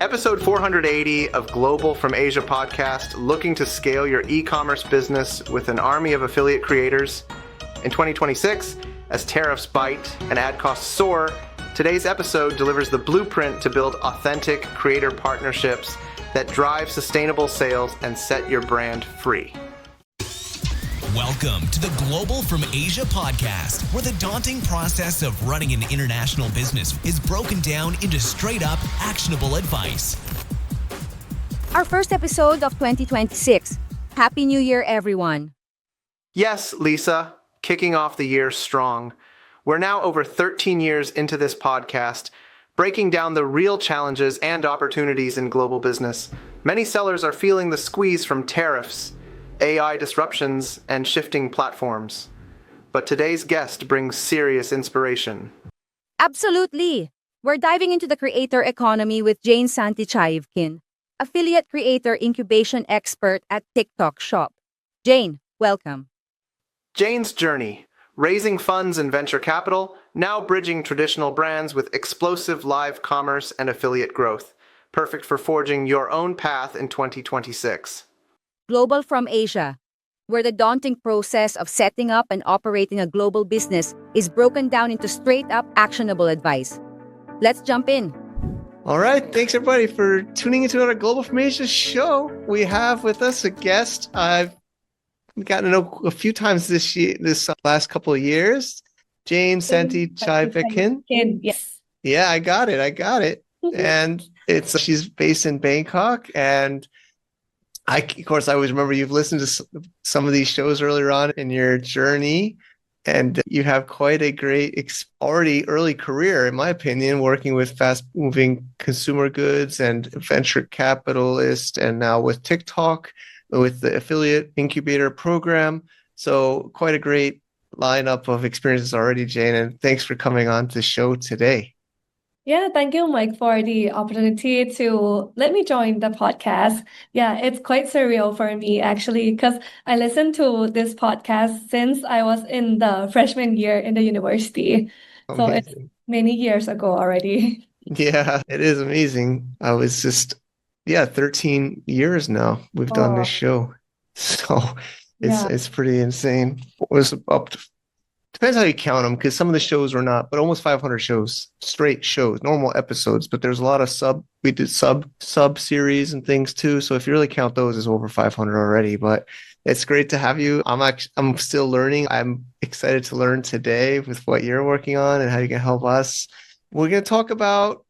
Episode 480 of Global from Asia podcast, looking to scale your e-commerce business with an army of affiliate creators. In 2026, as tariffs bite and ad costs soar, today's episode delivers the blueprint to build authentic creator partnerships that drive sustainable sales and set your brand free. Welcome to the Global from Asia podcast, where the daunting process of running an international business is broken down into straight-up, actionable advice. Our first episode of 2026. Happy New Year, everyone. Yes, Lisa, kicking off the year strong. We're now over 13 years into this podcast, breaking down the real challenges and opportunities in global business. Many sellers are feeling the squeeze from tariffs, AI disruptions, and shifting platforms. But today's guest brings serious inspiration. Absolutely. We're diving into the creator economy with Jane Santichaivkin, affiliate creator incubation expert at TikTok Shop. Jane, welcome. Jane's journey, raising funds and venture capital, now bridging traditional brands with explosive live commerce and affiliate growth. Perfect for forging your own path in 2026. Global from Asia, where the daunting process of setting up and operating a global business is broken down into straight-up actionable advice. Let's jump in. All right. Thanks, everybody, for tuning into our Global from Asia show. We have with us a guest I've gotten to know a few times this last couple of years, Jane Santichaivkin. Yes. Yeah, I got it. And she's based in Bangkok, and of course, I always remember you've listened to some of these shows earlier on in your journey, and you have quite a great already early career, in my opinion, working with fast-moving consumer goods and venture capitalists, and now with TikTok, with the affiliate incubator program. So quite a great lineup of experiences already, Jane, and thanks for coming on to the show today. Yeah, thank you, Mike, for the opportunity to let me join the podcast. Yeah, it's quite surreal for me, actually, because I listened to this podcast since I was in the freshman year in the university. So it's many years ago already. Yeah, it is amazing. I was 13 years now we've done this show. So it's pretty insane. It was up to, depends how you count them, because some of the shows were not, but almost 500 shows, straight shows, normal episodes. But there's a lot of we did sub series and things too. So if you really count those, it's over 500 already. But it's great to have you. I'm still learning. I'm excited to learn today with what you're working on and how you can help us. We're going to talk about,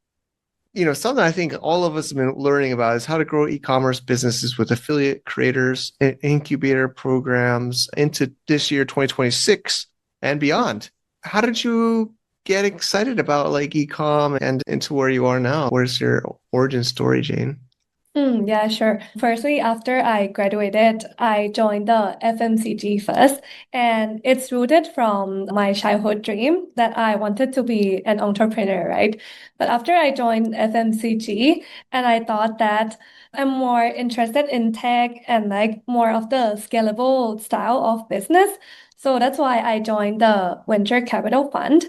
something I think all of us have been learning about is how to grow e-commerce businesses with affiliate creators and incubator programs into this year, 2026. And beyond. How did you get excited about e-com and into where you are now? Where's your origin story, Jane? Yeah, sure. Firstly, after I graduated, I joined the FMCG first, and it's rooted from my childhood dream that I wanted to be an entrepreneur, right? But after I joined FMCG, and I thought that I'm more interested in tech and more of the scalable style of business. So that's why I joined the venture capital fund.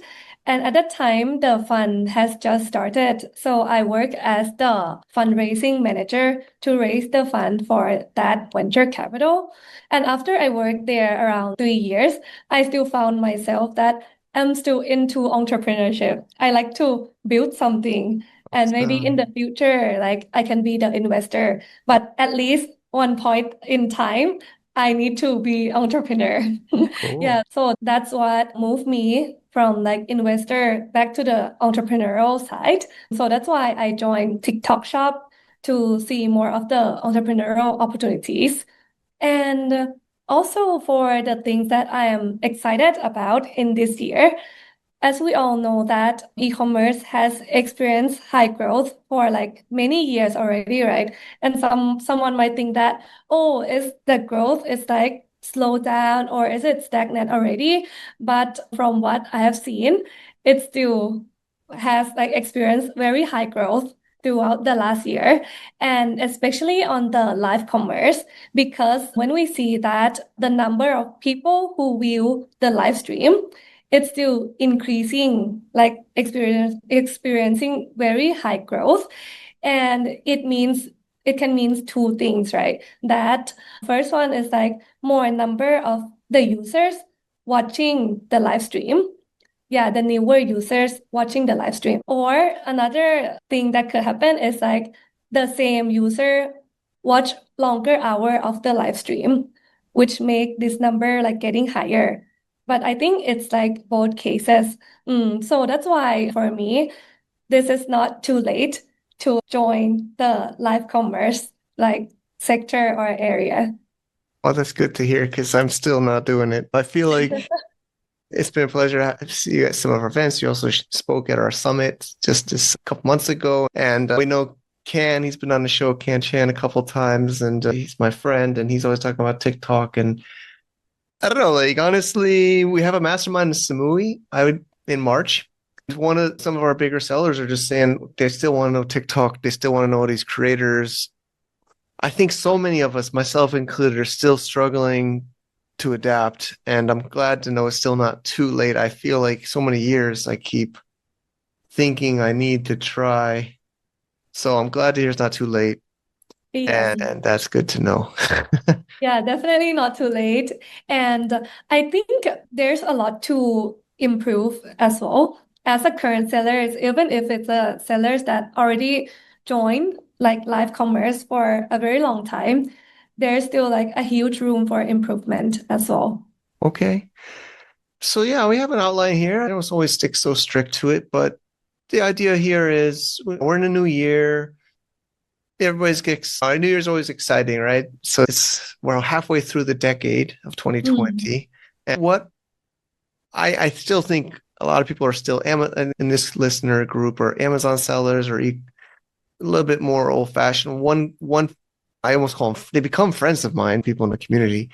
And at that time, the fund has just started. So I work as the fundraising manager to raise the fund for that venture capital. And after I worked there around 3 years, I still found myself that I'm still into entrepreneurship. I like to build something. And maybe in the future, I can be the investor. But at least one point in time, I need to be entrepreneur. Cool. Yeah, so that's what moved me from investor back to the entrepreneurial side. So that's why I joined TikTok Shop to see more of the entrepreneurial opportunities. And also for the things that I am excited about in this year, as we all know that e-commerce has experienced high growth for many years already, right? And someone might think that, is the growth is slowed down or is it stagnant already? But from what I have seen, it still has experienced very high growth throughout the last year, and especially on the live commerce, because when we see that the number of people who view the live stream, it's still increasing, experiencing very high growth. And it can mean two things, right? That first one is like more number of the users watching the live stream. Yeah, the newer users watching the live stream. Or another thing that could happen is like the same user watch longer hour of the live stream, which make this number like getting higher. But I think it's like both cases. So that's why for me, this is not too late to join the live commerce like sector or area. Well, that's good to hear because I'm still not doing it. I feel like it's been a pleasure to see you at some of our events. You also spoke at our summit just this couple months ago. And we know Can, he's been on the show, Can Chan, a couple times, and he's my friend, and he's always talking about TikTok. And I don't know, like honestly, we have a mastermind in Samui. In March. Some of our bigger sellers are just saying they still want to know TikTok. They still want to know these creators. I think so many of us, myself included, are still struggling to adapt. And I'm glad to know it's still not too late. I feel like so many years I keep thinking I need to try. So I'm glad to hear it's not too late. Yes. And that's good to know. Yeah, definitely not too late. And I think there's a lot to improve as well. As a current sellers, even if it's a sellers that already joined like live commerce for a very long time, there's still like a huge room for improvement as well. Okay. So yeah, we have an outline here. I don't always stick so strict to it, but the idea here is we're in a new year. Everybody's gets New Year's always exciting, right? So we're halfway through the decade of 2020. And what I still think a lot of people are still in this listener group or Amazon sellers or a little bit more old fashioned. One I almost call them, they become friends of mine, people in the community.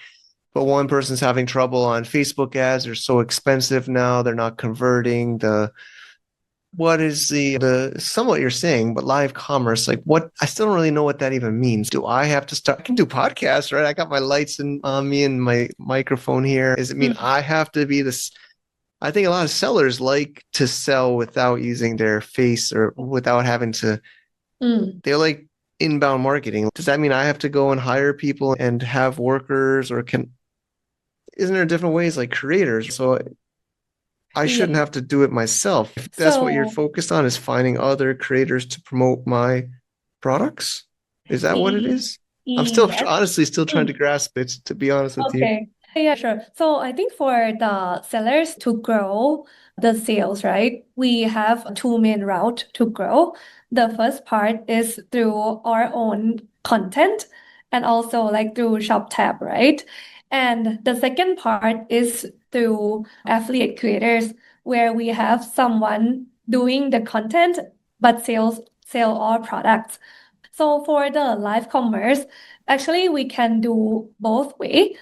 But one person's having trouble on Facebook ads. They're so expensive now. They're not converting. What is the somewhat you're saying, but live commerce, like what, I still don't really know what that even means. Do I have to start? I can do podcasts, right? I got my lights on me and my microphone here. Does it mean I have to be this? I think a lot of sellers like to sell without using their face or without having to, they're like inbound marketing. Does that mean I have to go and hire people and have workers or isn't there different ways like creators? So I shouldn't have to do it myself. If that's what you're focused on is finding other creators to promote my products. Is that what it is? I'm still Yes. honestly still trying to grasp it, to be honest with you. Okay. Yeah, sure. So I think for the sellers to grow the sales, right? We have two main route to grow. The first part is through our own content and also like through Shop Tab, right? And the second part is through affiliate creators, where we have someone doing the content but sell our products. So for the live commerce, actually we can do both way.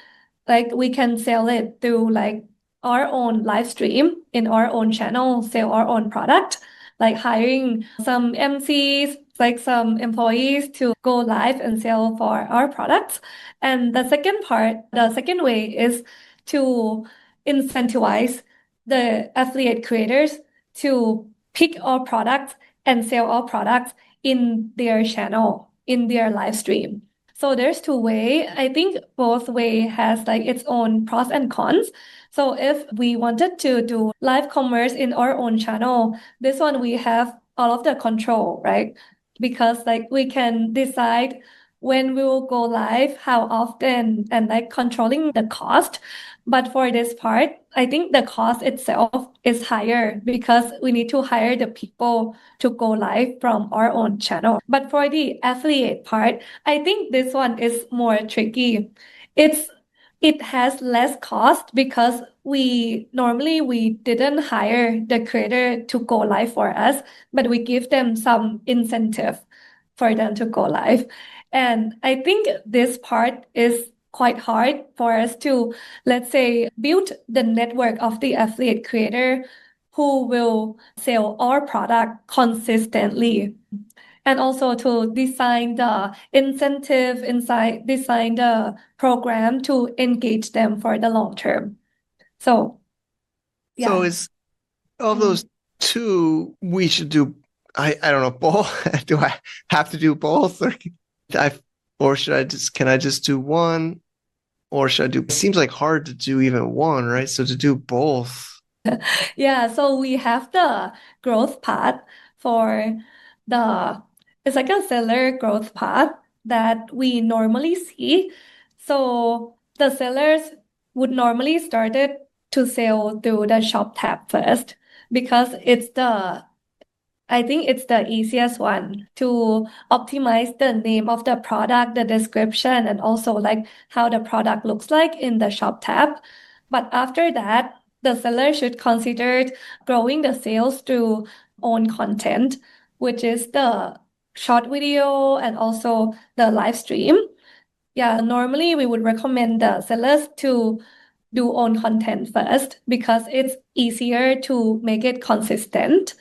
Like we can sell it through like our own live stream in our own channel, sell our own product, like hiring some MCs, like some employees to go live and sell for our products. And the second way is to incentivize the affiliate creators to pick our products and sell our products in their channel, in their live stream. So there's two way. I think both way has like its own pros and cons. So if we wanted to do live commerce in our own channel, this one we have all of the control, right? Because like we can decide when we will go live, how often, and like controlling the cost. But for this part, I think the cost itself is higher because we need to hire the people to go live from our own channel. But for the affiliate part, I think this one is more tricky. It has less cost because we didn't hire the creator to go live for us, but we give them some incentive for them to go live. And I think this part is quite hard for us to, let's say, build the network of the affiliate creator who will sell our product consistently. And also to design the incentive inside, design the program to engage them for the long term. So, So yeah. is of those two, we should do I don't know, both. Do I have to do both, I, or should I just can I just do one, or should I do? It seems like hard to do even one, right? So to do both. Yeah, so we have the growth path for the, it's like a seller growth path that we normally see. So the sellers would normally start it to sell through the shop tab first because I think it's the easiest one to optimize the name of the product, the description, and also like how the product looks like in the shop tab. But after that, the seller should consider growing the sales through own content, which is the short video and also the live stream. Yeah, normally we would recommend the sellers to do own content first because it's easier to make it consistent.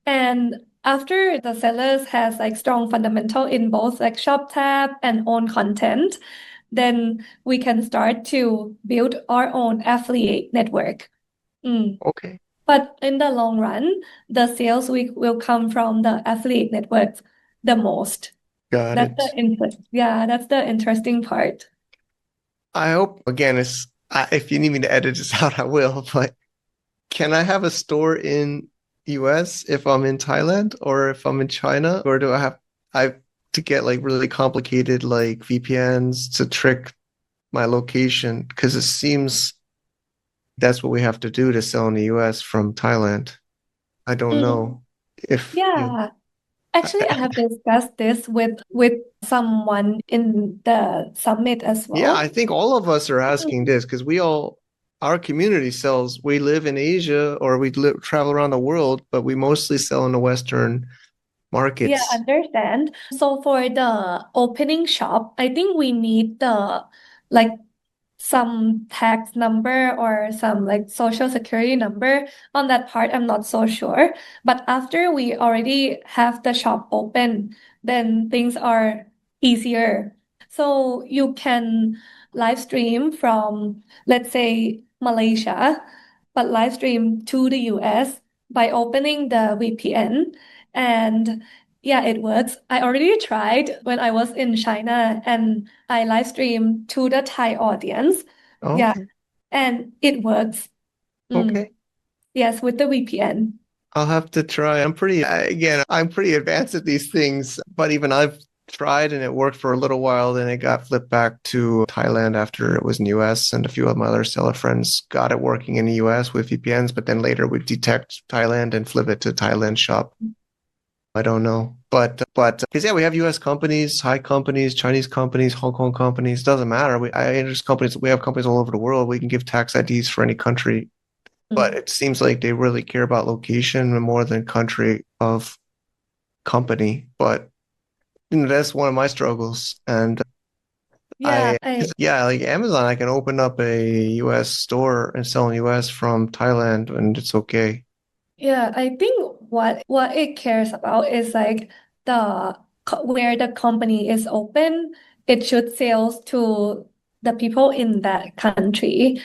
And after the sellers has like strong fundamental in both like shop tab and own content, then we can start to build our own affiliate network. Mm. Okay, But in the long run, the sales will come from the affiliate networks the most. got That's it. that's the interesting part. I hope again, if you need me to edit this out, I will. But can I have a store in US if I'm in Thailand or if I'm in China, or do I to get like really complicated like VPNs to trick my location? Because it seems that's what we have to do to sell in the US from Thailand. I don't Mm, know if you. yeah. Actually, I have discussed this with someone in the summit as Yeah, well. I think all of us are asking Mm. this because our community sells, we live in Asia or travel around the world, but we mostly sell in the Western Yeah, markets. understand. So for the opening shop, I think we need the like some tax number or some like social security number. On that part, I'm not so sure. But after we already have the shop open, then things are easier. So you can live stream from, let's say, Malaysia, but live stream to the US by opening the VPN. And yeah, it works. I already tried when I was in China and I live stream to the Thai audience. Yeah, Okay, and it works. Mm. okay. Yes, with the VPN. I'll have to try. Again, I'm pretty advanced at these things, but even I've tried and it worked for a little while. Then it got flipped back to Thailand after it was in the US, and a few of my other seller friends got it working in the US with VPNs, but then later we detect Thailand and flip it to Thailand shop. I don't know. But because yeah, we have US companies, Thai companies, Chinese companies, Hong Kong companies, doesn't matter. We have companies all over the world. We can give tax IDs for any country, but Mm. it seems like they really care about location more than country of company. But that's one of my struggles. And Yeah, yeah, like Amazon, I can open up a US store and sell in US from Thailand and it's okay. I think what it cares about is like where the company is open, it should sales to the people in that country.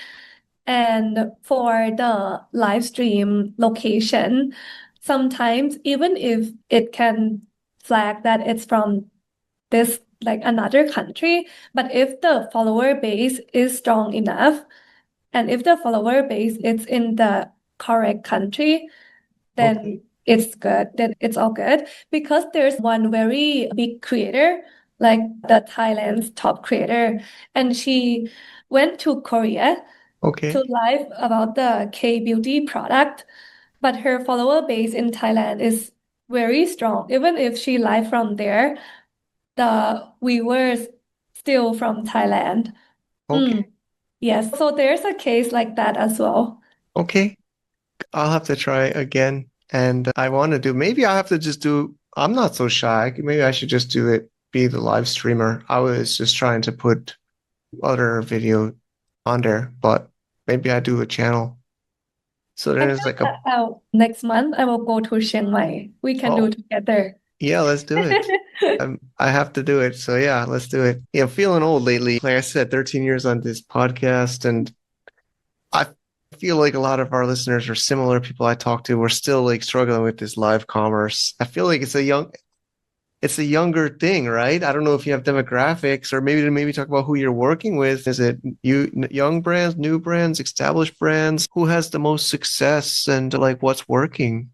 And for the live stream location, sometimes even if it can flag that it's from this like another country, but if the follower base is strong enough, and if the follower base is in the correct country, Okay. then it's good. Then it's all good. Because there's one very big creator, like the Thailand's top creator, and she went to Korea to Okay. live about the K-beauty product, but her follower base in Thailand is very strong. Even if she live from there, the viewers still from Thailand. Mm, Okay. yes, so there's a case like that as well. Okay. I'll have to try again. And I want to maybe I have to just I'm not so shy. Maybe I should just be the live streamer. I was just trying to put other video on there, but maybe I do a channel. So I then it's guess like next month I will go to Chiang Mai. We can do oh, together. yeah, let's do it. I have to do it. So yeah, let's do it. Yeah, I'm feeling old lately. Like I said, 13 years on this podcast and I I feel like a lot of our listeners are similar people I talk to. We're still like struggling with this live commerce. I feel like it's a younger thing, right? I don't know if you have demographics or maybe talk about who you're working with. Is it young brands, new brands, established brands? Who has the most success and like what's working?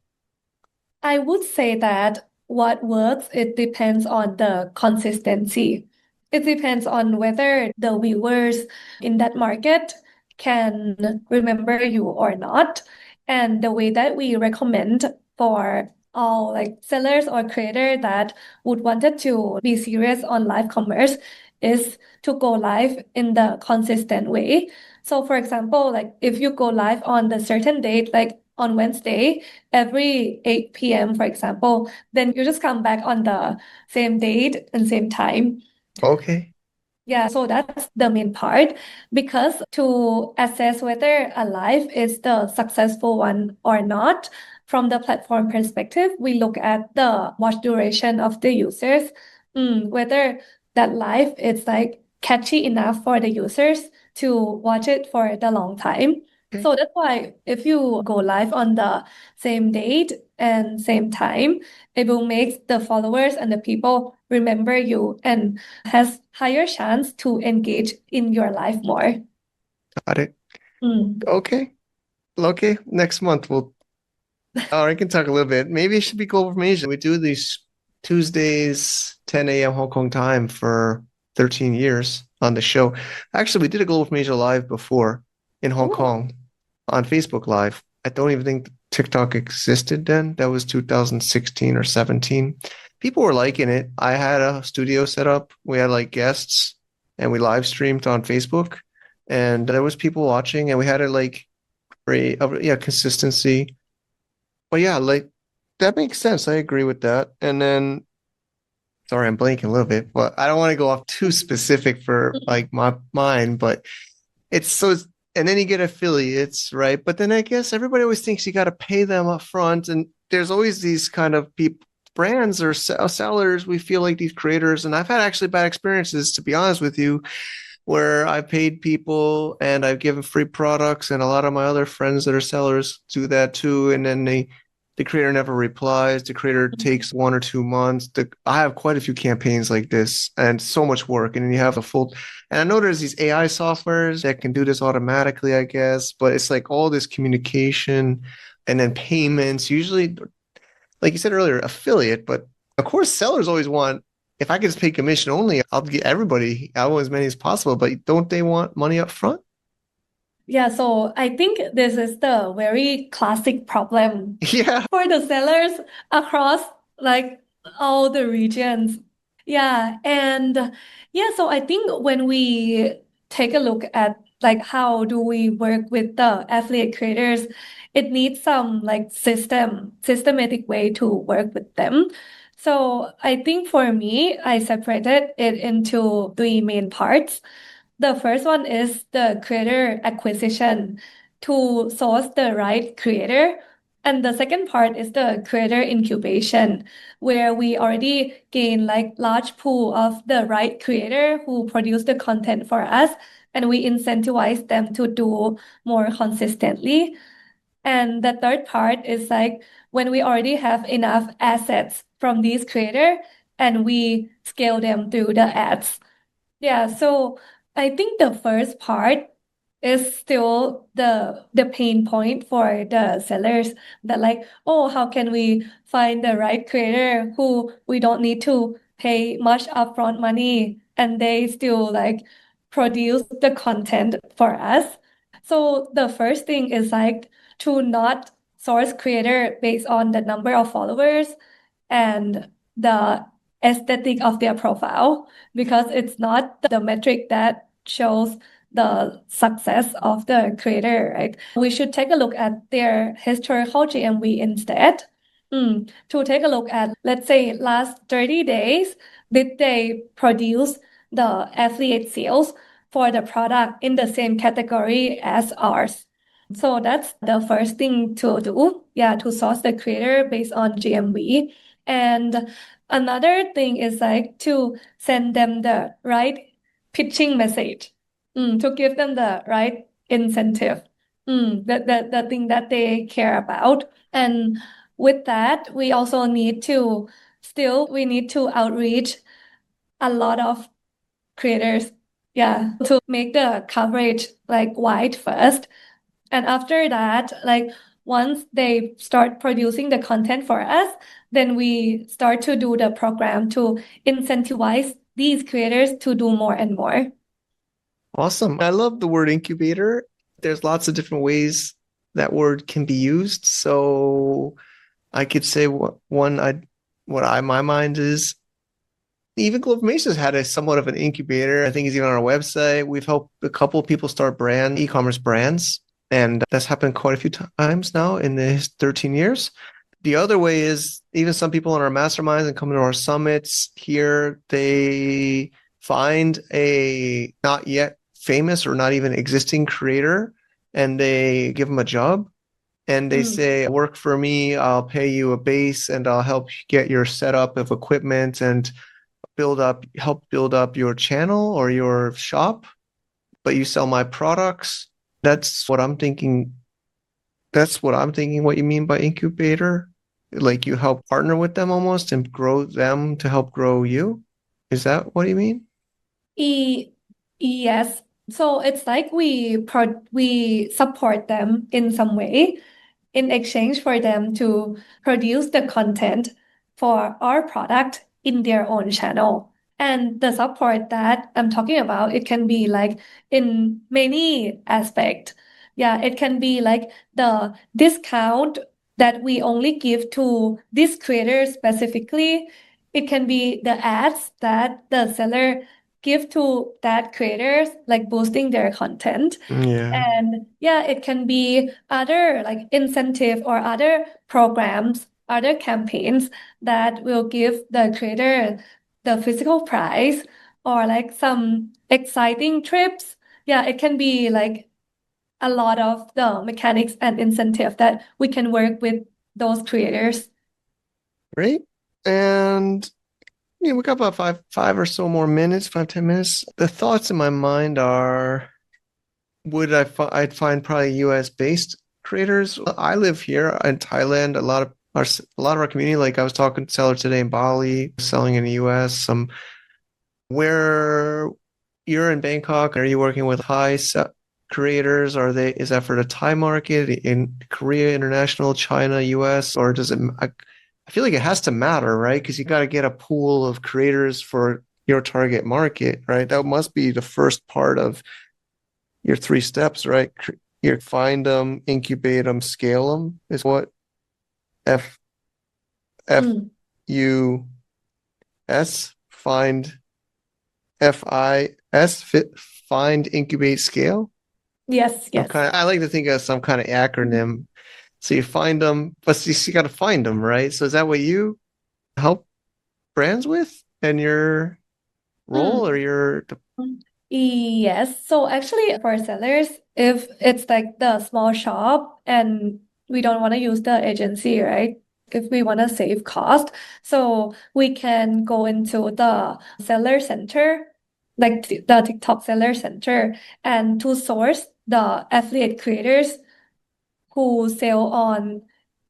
I would say that what works, it depends on the consistency. It depends on whether the viewers in that market can remember you or not. And the way that we recommend for all like sellers or creator that would wanted to be serious on live commerce is to go live in the consistent way. So for example, like if you go live on the certain date, like on Wednesday, every 8 p.m., for example, then you just come back on the same date and same time. Okay. Yeah, so that's the main part because to assess whether a live is the successful one or not, from the platform perspective, we look at the watch duration of the users, whether that live is like catchy enough for the users to watch it for the long time. Okay. So that's why if you go live on the same date and same time, it will make the followers and the people remember you and has higher chance to engage in your life more. Got it. Mm. Okay. Okay. Next month I can talk a little bit. Maybe it should be Global from Asia. We do these Tuesdays, 10 a.m. Hong Kong time for 13 years on the show. Actually, we did a Global from Asia live before in Hong Oh. Kong on Facebook Live. I don't even think TikTok existed then. That was 2016 or 17. People were liking it. I had a studio set up. We had like guests and we live streamed on Facebook and there was people watching and we had it like yeah, consistency. But yeah, like that makes sense. I agree with that. And then, sorry, I'm blanking a little bit, but I don't want to go off too specific for like my mind, but it's so, and then you get affiliates, right? But then I guess everybody always thinks you got to pay them up front. And there's always these kind of people, brands or sellers. We feel like these creators, and I've had actually bad experiences, to be honest with you, where I paid people and I've given free products, and a lot of my other friends that are sellers do that too. And then the creator never replies. The creator takes 1 or 2 months. I have quite a few campaigns like this, and so much work. And then you have a full. And I know there's these AI softwares that can do this automatically, I guess, but it's like all this communication and then payments. Usually, like you said earlier, affiliate, but of course, sellers always want if I could just pay commission only, I'll get everybody. I want as many as possible, but don't they want money up front? Yeah, so I think this is the very classic problem Yeah. for the sellers across like all the regions. Yeah, and yeah, so I think when we take a look at like how do we work with the affiliate creators, it needs some like systematic way to work with them. So I think for me, I separated it into three main parts. The first one is the creator acquisition to source the right creator. And the second part is the creator incubation, where we already gain like large pool of the right creator who produce the content for us, and we incentivize them to do more consistently. And the third part is like when we already have enough assets from these creator and we scale them through the ads. Yeah, so I think the first part is still the pain point for the sellers that like, oh, how can we find the right creator who we don't need to pay much upfront money and they still like produce the content for us. So the first thing is like to not source creator based on the number of followers and the aesthetic of their profile because it's not the metric that shows the success of the creator, right? We should take a look at their historical GMV instead. To take a look at, let's say, last 30 days, did they produce the affiliate sales for the product in the same category as ours? So that's the first thing to do. Yeah, to source the creator based on GMV. And another thing is like to send them the right pitching message, to give them the right incentive. the thing that they care about. And with that, we also need to outreach a lot of creators, to make the coverage like wide first. And after that, like once they start producing the content for us, then we start to do the program to incentivize these creators to do more and more. Awesome. I love the word incubator. There's lots of different ways that word can be used. So I could say my mind is even Global Mace's had a somewhat of an incubator. I think he's even on our website. We've helped a couple of people start e-commerce brands, and that's happened quite a few times now in the 13 years. The other way is even some people on our masterminds and coming to our summits here, they find a not yet famous or not even existing creator, and they give them a job. And they say, work for me, I'll pay you a base, and I'll help get your setup of equipment and help build up your channel or your shop, but you sell my products. That's what I'm thinking. That's what I'm thinking what you mean by incubator. Like you help partner with them almost and grow them to help grow you. Is that what you mean? Yes. So it's like we support them in some way in exchange for them to produce the content for our product in their own channel. And the support that I'm talking about, it can be like in many aspects. Yeah, it can be like the discount that we only give to this creator specifically. It can be the ads that the seller give to that creators, like boosting their content. Yeah. And it can be other like incentive or other programs, other campaigns that will give the creator the physical prize or like some exciting trips. Yeah, it can be like a lot of the mechanics and incentive that we can work with those creators. Great. And we got about five or so more minutes, 5-10 minutes. The thoughts in my mind are, I'd find probably US based creators. I live here in Thailand. A lot of our community, like I was talking to a seller today in Bali, selling in the US. Where you're in Bangkok, are you working with creators? Is that for the Thai market in Korea, international, China, US, or does it? I feel like it has to matter, right? Because you got to get a pool of creators for your target market, right? That must be the first part of your 3 steps, right? You find them, incubate them, scale them is what F U S find find, incubate, scale. Yes. I like to think of some kind of acronym. So you find them, but you got to find them, right? So is that what you help brands with in your role or your? Yes. So actually for sellers, if it's like the small shop and we don't want to use the agency, right? If we want to save cost, so we can go into the seller center, like the TikTok seller center, and to source the affiliate creators who sell on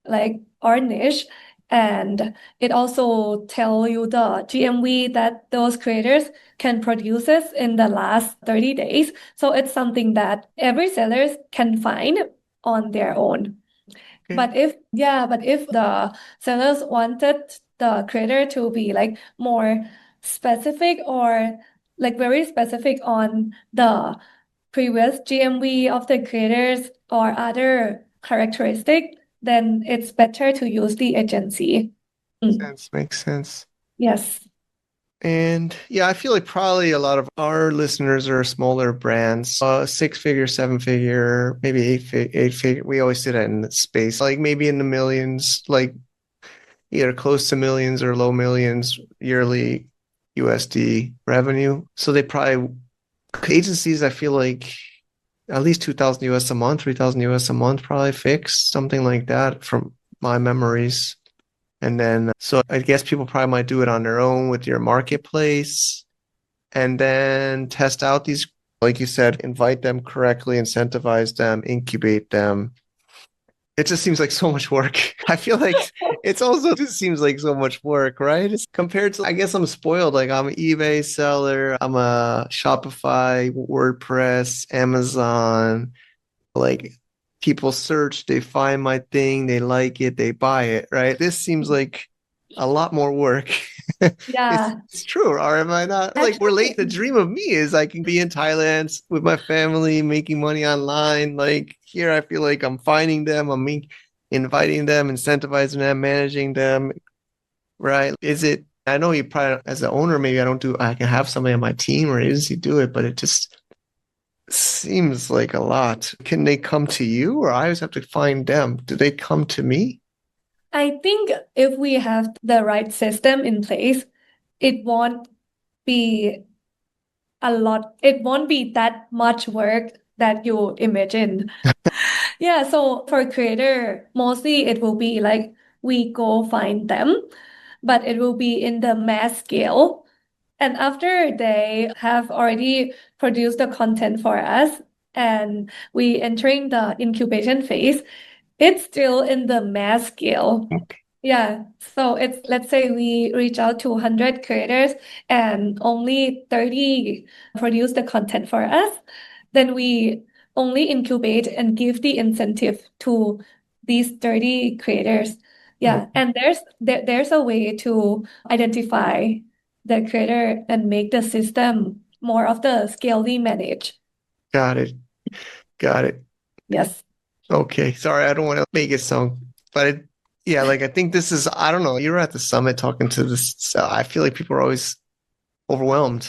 like our niche. And it also tell you the GMV that those creators can produce in the last 30 days. So it's something that every sellers can find on their own. Okay. But if the sellers wanted the creator to be like more specific or like very specific on the previous GMV of the creators or other characteristic, then it's better to use the agency. Makes sense. Yes. And I feel like probably a lot of our listeners are smaller brands, 6-figure, 7-figure, maybe 8-figure. We always say that in the space, like maybe in the millions, like either close to millions or low millions yearly USD revenue. So they probably, agencies, I feel like at least 2,000 US a month, 3,000 US a month, probably fixed, something like that from my memories. And then, so I guess people probably might do it on their own with your marketplace and then test out these Like you said, invite them correctly, incentivize them, incubate them. It just seems like so much work. I feel like it's also just seems like so much work, right? It's compared to, I guess I'm spoiled. Like I'm an eBay seller, I'm a Shopify, WordPress, Amazon. Like people search, they find my thing, they like it, they buy it, right? This seems like a lot more work. Yeah, It's true, or am I not? Like actually, relate. The dream of me is I can be in Thailand with my family, making money online. Like here, I feel like I'm finding them, inviting them, incentivizing them, managing them. Right? Is it? I know you probably, as the owner, maybe I don't do. I can have somebody on my team or agency do it, but it just seems like a lot. Can they come to you, or I always have to find them? Do they come to me? I think if we have the right system in place, it won't be it won't be that much work that you imagine. Yeah, so for creator, mostly it will be like we go find them, but it will be in the mass scale. And after they have already produced the content for us and we entering the incubation phase, it's still in the mass scale. Yeah, so it's let's say we reach out to 100 creators and only 30 produce the content for us, then we only incubate and give the incentive to these 30 creators. Yeah, and there's a way to identify the creator and make the system more of the scalely managed. Got it. Got it. Yes. Okay. Sorry, I don't want to make it sound, but yeah, like I think this is, I don't know, you were at the summit talking to this, so I feel like people are always overwhelmed.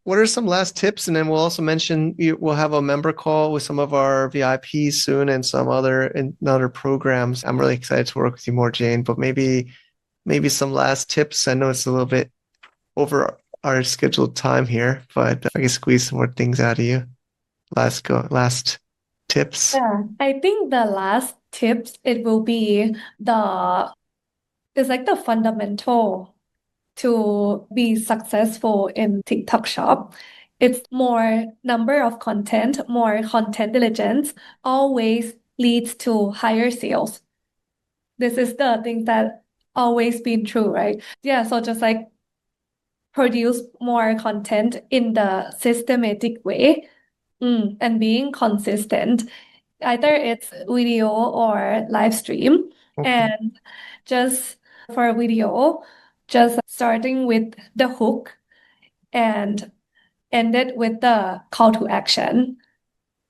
What are some last tips? And then we'll also mention we'll have a member call with some of our VIPs soon and some other programs. I'm really excited to work with you more, Jane, but maybe some last tips. I know it's a little bit over our scheduled time here, but if I can squeeze some more things out of you. Last tips. Yeah, I think the last tips it will be the it's like the fundamental to be successful in TikTok shop. It's more number of content, more content diligence always leads to higher sales. This is the thing that always been true, right? Yeah, so just like produce more content in the systematic way, and being consistent. Either it's video or live stream. Okay. And just for video, just starting with the hook and ended with the call to action.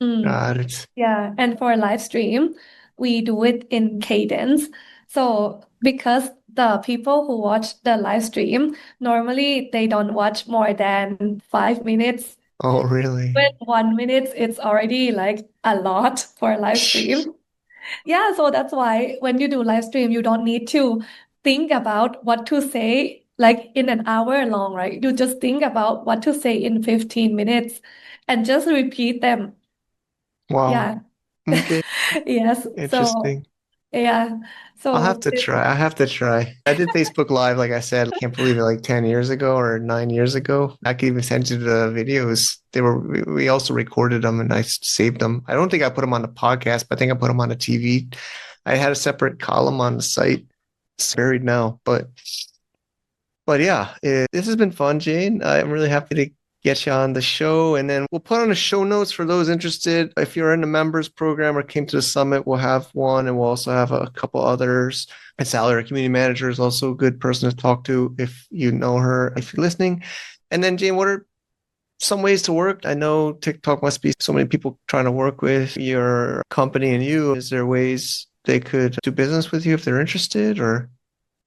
Mm, Got it. yeah, and for live stream, we do it in cadence. So because the people who watch the live stream, normally they don't watch more than 5 minutes. Oh, really? When 1 minute, it's already like a lot for live stream. Yeah, so that's why when you do live stream, you don't need to think about what to say like in an hour long, right? You just think about what to say in 15 minutes and just repeat them. Wow. Yeah. Okay. Yes. So, Interesting. yeah. I'll have So, to try. I have to try. I did Facebook Live, like I said, I can't believe it, like 10 years ago or 9 years ago. I could even send you the videos. We also recorded them and I saved them. I don't think I put them on the podcast, but I think I put them on the TV. I had a separate column on the site. It's buried now, but yeah, this has been fun, Jane. I'm really happy to get you on the show. And then we'll put on the show notes for those interested. If you're in the members program or came to the summit, we'll have one and we'll also have a couple others. And Sally, our community manager, is also a good person to talk to if you know her, if you're listening. And then, Jane, what are some ways to work? I know TikTok must be so many people trying to work with your company and you. Is there ways they could do business with you if they're interested or?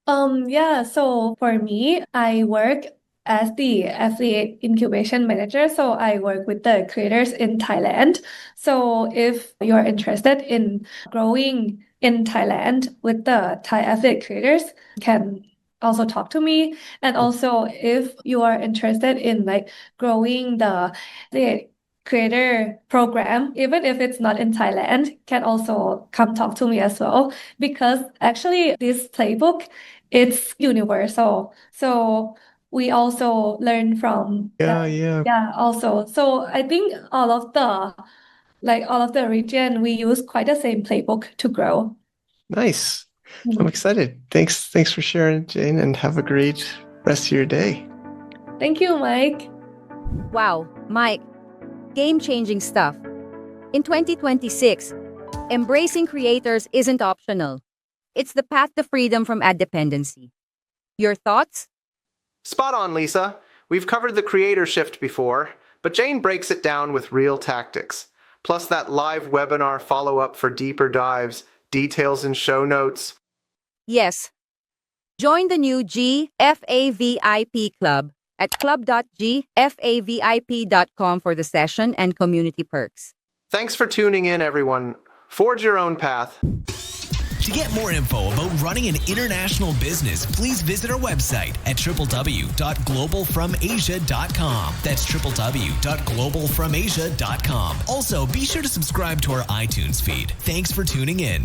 yeah, so for me, I work as the affiliate incubation manager. So I work with the creators in Thailand. So if you're interested in growing in Thailand with the Thai affiliate creators, you can also talk to me. And also if you are interested in like growing the affiliate creator program, even if it's not in Thailand, can also come talk to me as well. Because actually this playbook it's universal. So we also learn from Yeah, that. yeah. Yeah, also. So I think all of the region, we use quite the same playbook to grow. Nice. I'm Mhm. excited. Thanks for sharing, Jane, and have a great rest of your day. Thank you, Mike. Wow, Mike, game-changing stuff. In 2026, embracing creators isn't optional. It's the path to freedom from ad dependency. Your thoughts? Spot on, Lisa. We've covered the creator shift before, but Jane breaks it down with real tactics. Plus that live webinar follow-up for deeper dives, details in show notes. Yes. Join the new GFAVIP club at club.gfavip.com for the session and community perks. Thanks for tuning in, everyone. Forge your own path. To get more info about running an international business, please visit our website at www.globalfromasia.com. That's www.globalfromasia.com. Also, be sure to subscribe to our iTunes feed. Thanks for tuning in.